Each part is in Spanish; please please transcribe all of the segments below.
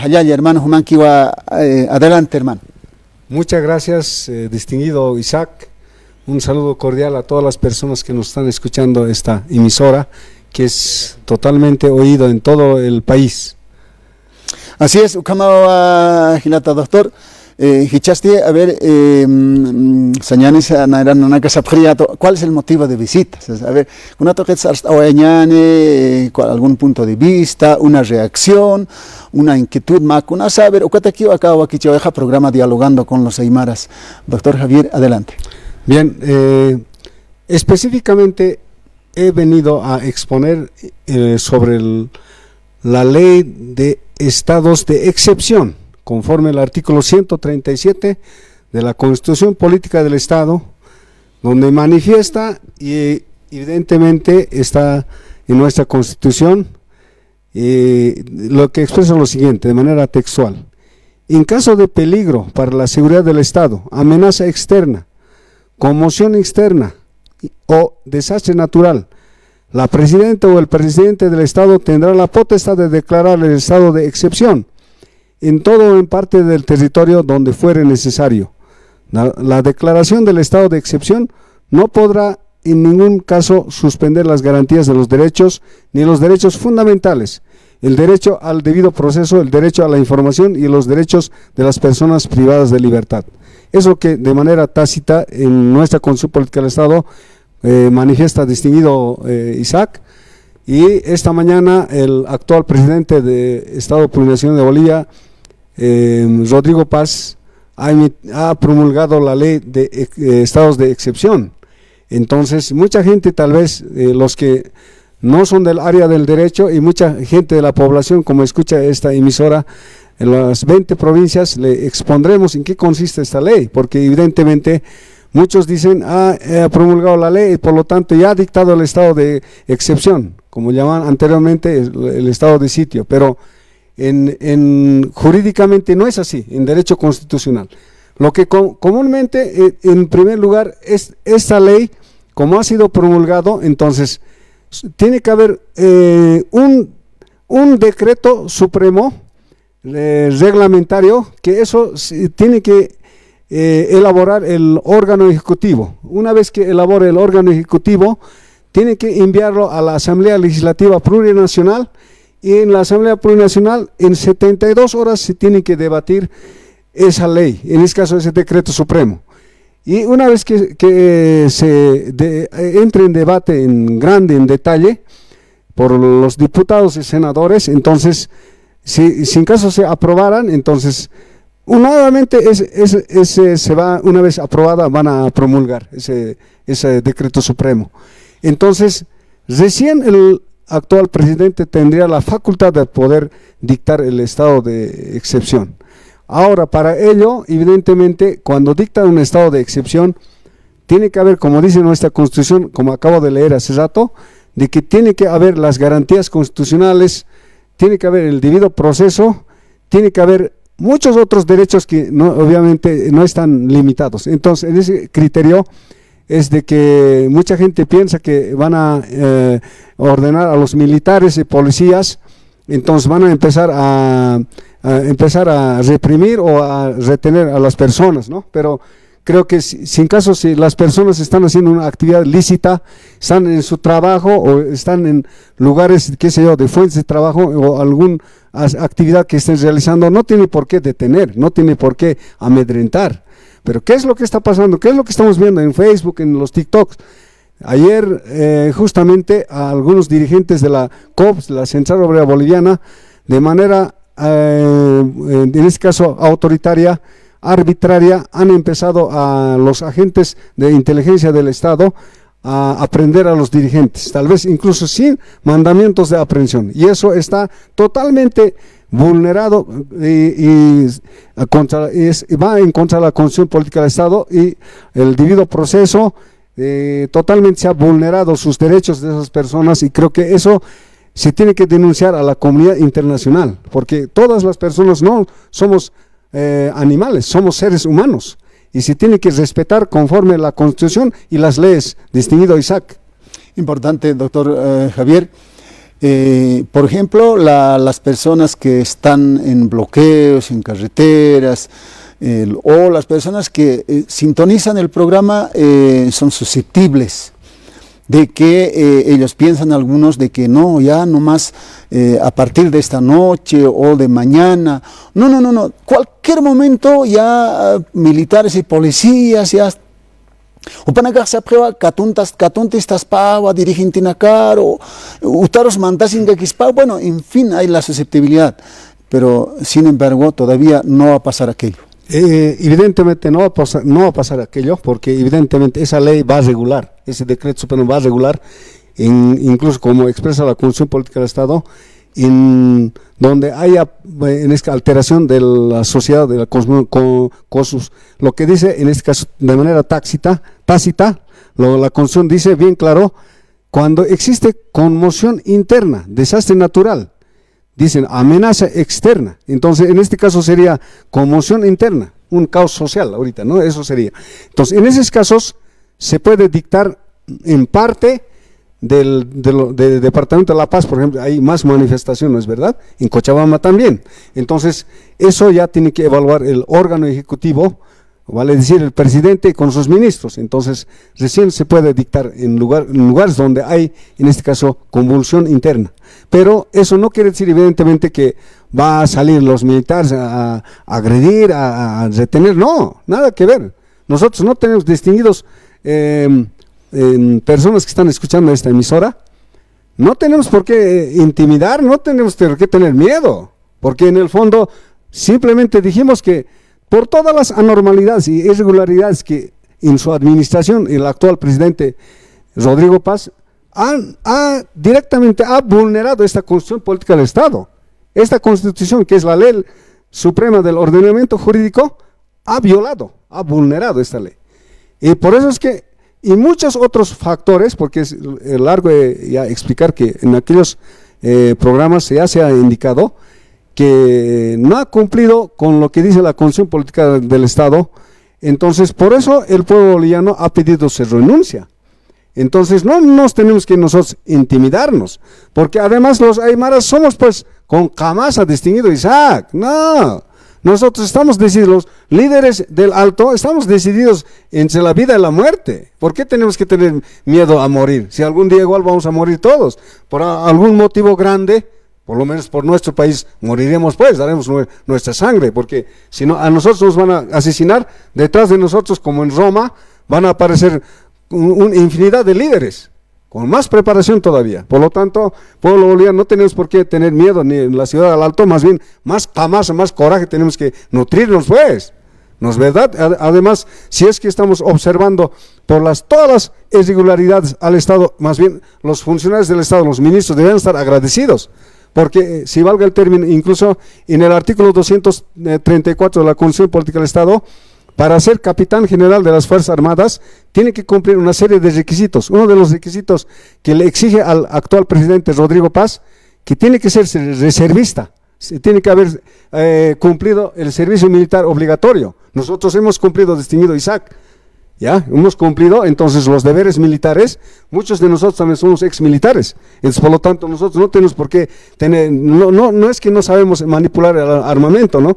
Hayali, hermano Humankiwa, adelante, hermano. Muchas gracias, distinguido Isaac. Un saludo cordial a todas las personas que nos están escuchando esta emisora, que es totalmente oído en todo el país. Así es, Ukamawa Hilata, doctor. Hichaste, a ver, Sañanis, ¿cuál es el motivo de visitas? A ver, algún punto de vista, una reacción, una inquietud, una saber, o aquí acá aquí programa dialogando con los aymaras. Doctor Javier, adelante. Bien, específicamente he venido a exponer sobre la ley de estados de excepción, conforme al artículo 137 de la Constitución Política del Estado, donde manifiesta y evidentemente está en nuestra Constitución lo que expresa lo siguiente, de manera textual: en caso de peligro para la seguridad del Estado, amenaza externa, conmoción externa o desastre natural, la presidenta o el presidente del Estado tendrá la potestad de declarar el estado de excepción en todo o en parte del territorio donde fuere necesario. La declaración del estado de excepción no podrá en ningún caso suspender las garantías de los derechos ni los derechos fundamentales, el derecho al debido proceso, el derecho a la información y los derechos de las personas privadas de libertad. Eso que de manera tácita en nuestra Constitución Política del Estado manifiesta distinguido Isaac, y esta mañana el actual presidente de Estado Plurinacional de Bolivia, Rodrigo Paz, ha promulgado la ley de estados de excepción. Entonces mucha gente, tal vez los que no son del área del derecho y mucha gente de la población, como escucha esta emisora, en las 20 provincias le expondremos en qué consiste esta ley, porque evidentemente muchos dicen, ha promulgado la ley y por lo tanto ya ha dictado el estado de excepción, como llamaban anteriormente el estado de sitio, pero jurídicamente no es así, en derecho constitucional. Lo que comúnmente, en primer lugar, es esta ley, como ha sido promulgado, entonces tiene que haber un decreto supremo reglamentario, que eso tiene que elaborar el órgano ejecutivo. Una vez que elabore el órgano ejecutivo, tiene que enviarlo a la Asamblea Legislativa Plurinacional, y en la Asamblea Plurinacional en 72 horas se tiene que debatir esa ley, en este caso ese decreto supremo. Y una vez que entre en debate en detalle por los diputados y senadores, entonces si en caso se aprobaran, entonces nuevamente una vez aprobada van a promulgar ese decreto supremo. Entonces recién el actual presidente tendría la facultad de poder dictar el estado de excepción. Ahora, para ello, evidentemente, cuando dicta un estado de excepción, tiene que haber, como dice nuestra Constitución, como acabo de leer hace rato, de que tiene que haber las garantías constitucionales, tiene que haber el debido proceso, tiene que haber muchos otros derechos que obviamente no están limitados. Entonces, en ese criterio es de que mucha gente piensa que van a ordenar a los militares y policías, entonces van a empezar a reprimir o a retener a las personas, ¿no? Pero creo que si las personas están haciendo una actividad lícita, están en su trabajo o están en lugares, qué sé yo, de fuentes de trabajo o alguna actividad que estén realizando, no tiene por qué detener, no tiene por qué amedrentar. Pero ¿qué es lo que está pasando? ¿Qué es lo que estamos viendo en Facebook, en los TikToks? Ayer justamente a algunos dirigentes de la COP, la Central Obrera Boliviana, de manera, en este caso autoritaria, arbitraria, han empezado a los agentes de inteligencia del Estado a aprender a los dirigentes, tal vez incluso sin mandamientos de aprehensión, y eso está totalmente vulnerado y va en contra de la Constitución Política del Estado y el debido proceso. Totalmente se ha vulnerado sus derechos de esas personas, y creo que eso se tiene que denunciar a la comunidad internacional, porque todas las personas no somos animales, somos seres humanos, y se tiene que respetar conforme la Constitución y las leyes, distinguido Isaac. Importante, doctor Javier. Por ejemplo, las personas que están en bloqueos, en carreteras, o las personas que sintonizan el programa son susceptibles de que ellos piensan algunos de que no, ya nomás a partir de esta noche o de mañana, no, cualquier momento ya militares y policías ya upanaga se aprueba catuntas taspawa dirigen tinacar o utaros mantasin gaquispa, bueno, en fin, hay la susceptibilidad, pero sin embargo todavía no va a pasar aquello. Evidentemente no va a pasar aquello, porque evidentemente esa ley va a regular, ese decreto supremo va a regular, incluso como expresa la Constitución Política del Estado, en donde haya en esta alteración de la sociedad, de la cosmos, lo que dice en este caso de manera tácita, la Constitución dice bien claro, cuando existe conmoción interna, desastre natural, dicen amenaza externa, entonces en este caso sería conmoción interna, un caos social ahorita, ¿no? Eso sería. Entonces en esos casos se puede dictar en parte del Departamento de La Paz, por ejemplo, hay más manifestaciones, ¿verdad? En Cochabamba también. Entonces eso ya tiene que evaluar el órgano ejecutivo, vale decir el presidente con sus ministros. Entonces recién se puede dictar en lugares donde hay, en este caso, convulsión interna. Pero eso no quiere decir evidentemente que va a salir los militares a agredir, a retener, no, nada que ver. Nosotros no tenemos distinguidos personas que están escuchando esta emisora, no tenemos por qué intimidar, no tenemos por qué tener miedo, porque en el fondo simplemente dijimos que por todas las anormalidades y irregularidades que en su administración el actual presidente Rodrigo Paz directamente ha vulnerado esta Constitución Política del Estado. Esta Constitución, que es la ley suprema del ordenamiento jurídico, ha vulnerado esta ley. Y por eso es que, y muchos otros factores, porque es largo ya explicar que en aquellos programas ya se ha indicado que no ha cumplido con lo que dice la Constitución Política del Estado. Entonces por eso el pueblo boliviano ha pedido su renuncia. Entonces no nos tenemos que nosotros intimidarnos, porque además los aymaras somos pues con Camasa distinguido Isaac, no, nosotros estamos decididos, los líderes del Alto, estamos decididos entre la vida y la muerte. ¿Por qué tenemos que tener miedo a morir? Si algún día igual vamos a morir todos, por algún motivo grande, por lo menos por nuestro país, moriremos pues, daremos nuestra sangre, porque si no, a nosotros nos van a asesinar, detrás de nosotros, como en Roma, van a aparecer una infinidad de líderes, con más preparación todavía. Por lo tanto, pueblo boliviano, no tenemos por qué tener miedo ni en la ciudad del Alto, más bien, más coraje tenemos que nutrirnos pues, ¿no es verdad? Además, si es que estamos observando por todas las irregularidades al Estado, más bien los funcionarios del Estado, los ministros deben estar agradecidos, porque si valga el término, incluso en el artículo 234 de la Constitución Política del Estado, para ser capitán general de las Fuerzas Armadas, tiene que cumplir una serie de requisitos. Uno de los requisitos que le exige al actual presidente Rodrigo Paz, que tiene que ser reservista, tiene que haber cumplido el servicio militar obligatorio. Nosotros hemos cumplido, distinguido Isaac, ya, hemos cumplido entonces los deberes militares, muchos de nosotros también somos exmilitares, entonces por lo tanto nosotros no tenemos por qué tener, no es que no sabemos manipular el armamento, ¿no?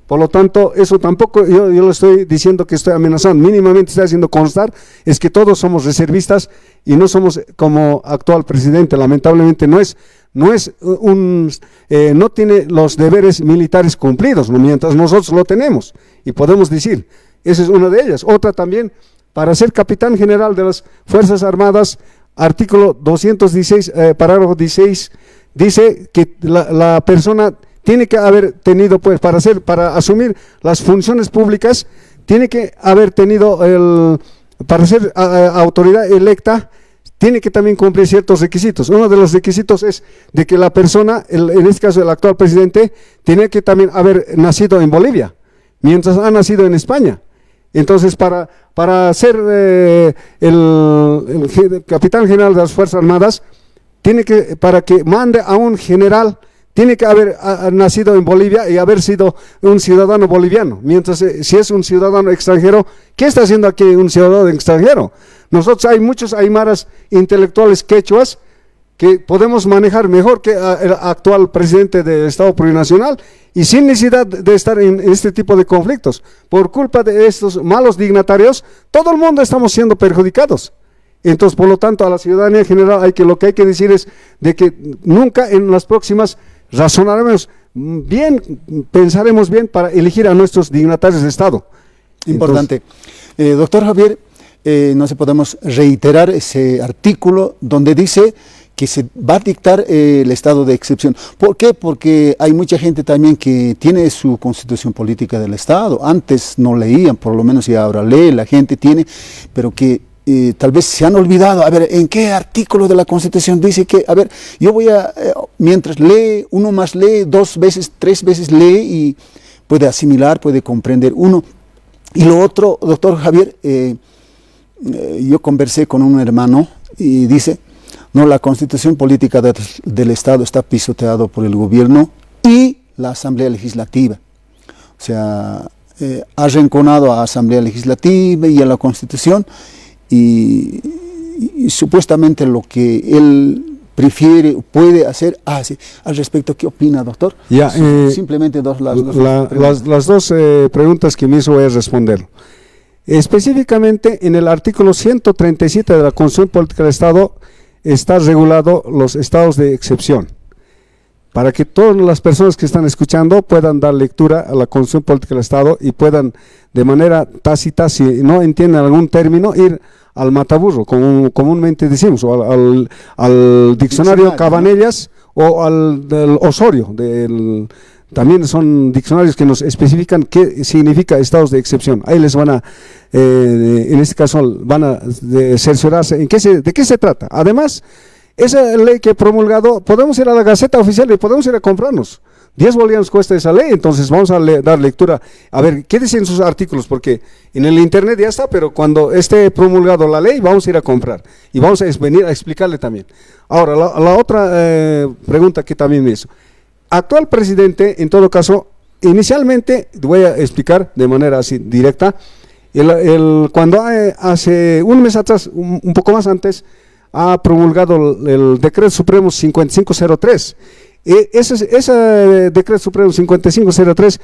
Por lo tanto, eso tampoco, yo lo estoy diciendo que estoy amenazando, mínimamente estoy haciendo constar, es que todos somos reservistas y no somos como actual presidente, lamentablemente no tiene los deberes militares cumplidos, ¿no? Mientras nosotros lo tenemos, y podemos decir, esa es una de ellas. Otra también, para ser capitán general de las Fuerzas Armadas, artículo 216, parágrafo 16, dice que la persona tiene que haber tenido, pues, para asumir las funciones públicas, tiene que haber tenido, para ser autoridad electa, tiene que también cumplir ciertos requisitos. Uno de los requisitos es de que la persona, en este caso el actual presidente, tiene que también haber nacido en Bolivia, mientras ha nacido en España. Entonces, para ser el capitán general de las Fuerzas Armadas, para que mande a un general, tiene que haber nacido en Bolivia y haber sido un ciudadano boliviano. Mientras, si es un ciudadano extranjero, ¿qué está haciendo aquí un ciudadano extranjero? Nosotros hay muchos aymaras intelectuales quechuas que podemos manejar mejor que el actual presidente del Estado Plurinacional y sin necesidad de estar en este tipo de conflictos. Por culpa de estos malos dignatarios, todo el mundo estamos siendo perjudicados. Entonces, por lo tanto, a la ciudadanía en general lo que hay que decir es de que nunca en las próximas razonaremos bien, pensaremos bien para elegir a nuestros dignatarios de Estado. Importante. Doctor Javier, no sé, podemos reiterar ese artículo donde dice que se va a dictar el estado de excepción. ¿Por qué? Porque hay mucha gente también que tiene su constitución política del Estado. Antes no leían, por lo menos, y ahora lee, la gente tiene, pero que tal vez se han olvidado. A ver, ¿en qué artículo de la Constitución dice que, a ver, yo voy a, mientras lee, uno más lee, 2 veces, 3 veces lee y puede asimilar, puede comprender uno. Y lo otro, doctor Javier, yo conversé con un hermano y dice, no, la Constitución política del Estado está pisoteado por el gobierno y la Asamblea Legislativa. O sea, ha arrinconado a Asamblea Legislativa y a la Constitución y supuestamente lo que él prefiere, puede hacer, hace. Al respecto, ¿qué opina, doctor? Ya, simplemente las dos preguntas que me hizo voy a responder. Específicamente en el artículo 137 de la Constitución Política del Estado está regulado los estados de excepción. Para que todas las personas que están escuchando puedan dar lectura a la Constitución Política del Estado y puedan de manera tácita, si no entienden algún término, ir al mataburro, como comúnmente decimos, o al diccionario Cabanellas, ¿no? O al del Osorio, también son diccionarios que nos especifican qué significa estados de excepción. Ahí les van a, en este caso, van a cerciorarse de qué se trata. Además, esa ley que he promulgado, podemos ir a la Gaceta Oficial y podemos ir a comprarnos. 10 bolivianos cuesta esa ley, entonces vamos a dar lectura. A ver, ¿qué dicen sus artículos? Porque en el internet ya está, pero cuando esté promulgado la ley, vamos a ir a comprar. Y vamos a venir a explicarle también. Ahora, la otra pregunta que también me hizo. Actual presidente, en todo caso, inicialmente, voy a explicar de manera así directa, cuando hace un mes atrás, un poco más antes, ha promulgado el Decreto Supremo 5503. Ese Decreto Supremo 5503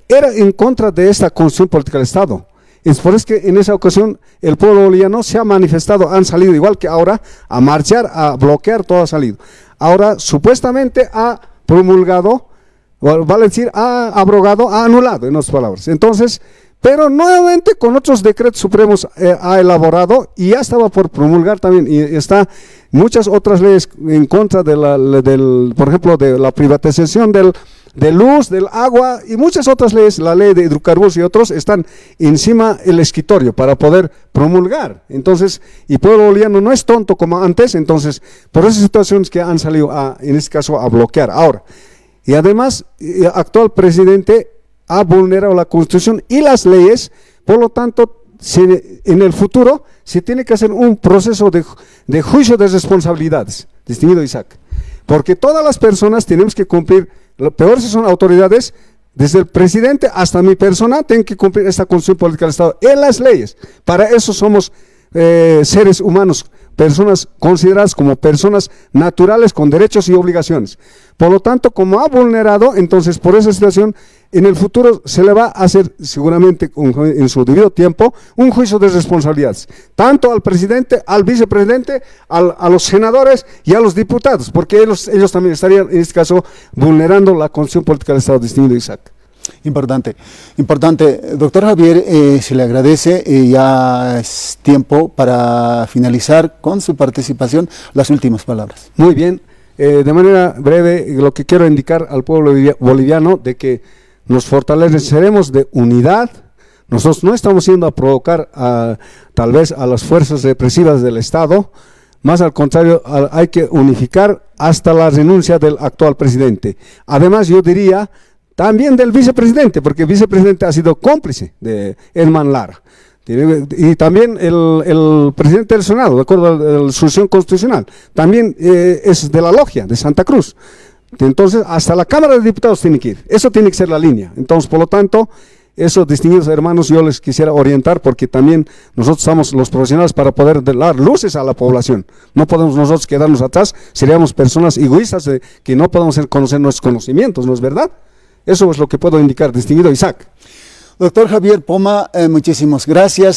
era en contra de esta Constitución Política del Estado. Es por eso que en esa ocasión el pueblo boliviano se ha manifestado, han salido igual que ahora a marchar, a bloquear, todo ha salido. Ahora supuestamente ha promulgado, vale decir, ha abrogado, ha anulado, en otras palabras. Entonces, pero nuevamente con otros decretos supremos ha elaborado y ya estaba por promulgar también, y está muchas otras leyes en contra de por ejemplo, de la privatización de luz, del agua y muchas otras leyes, la ley de hidrocarburos y otros, están encima del escritorio para poder promulgar. Entonces, y pueblo boliviano no es tonto como antes, entonces, por esas situaciones que han salido, en este caso, a bloquear. Ahora, y además, el actual presidente ha vulnerado la Constitución y las leyes, por lo tanto, en el futuro se tiene que hacer un proceso de juicio de responsabilidades, distinguido Isaac, porque todas las personas tenemos que cumplir, lo peor si son autoridades, desde el presidente hasta mi persona, tienen que cumplir esta Constitución Política del Estado en las leyes. Para eso somos seres humanos, personas consideradas como personas naturales con derechos y obligaciones. Por lo tanto, como ha vulnerado, entonces por esa situación, en el futuro se le va a hacer seguramente en su debido tiempo un juicio de responsabilidades, tanto al presidente, al vicepresidente, a los senadores y a los diputados, porque ellos también estarían en este caso vulnerando la Constitución Política del Estado, distinguido Isaac. Importante. Doctor Javier, se le agradece, ya es tiempo para finalizar con su participación las últimas palabras. Muy bien, de manera breve, lo que quiero indicar al pueblo boliviano de que nos fortaleceremos de unidad. Nosotros no estamos yendo a provocar tal vez a las fuerzas represivas del Estado, más al contrario, hay que unificar hasta la renuncia del actual presidente. Además, yo diría también del vicepresidente, porque el vicepresidente ha sido cómplice de Edman Lara. Y también el presidente del Senado, de acuerdo a la resolución constitucional, también es de la logia de Santa Cruz. Entonces, hasta la Cámara de Diputados tiene que ir. Eso tiene que ser la línea. Entonces, por lo tanto, eso, distinguidos hermanos, yo les quisiera orientar, porque también nosotros somos los profesionales para poder dar luces a la población. No podemos nosotros quedarnos atrás, seríamos personas egoístas que no podemos conocer nuestros conocimientos, ¿no es verdad? Eso es lo que puedo indicar, distinguido Isaac. Doctor Javier Poma, muchísimas gracias.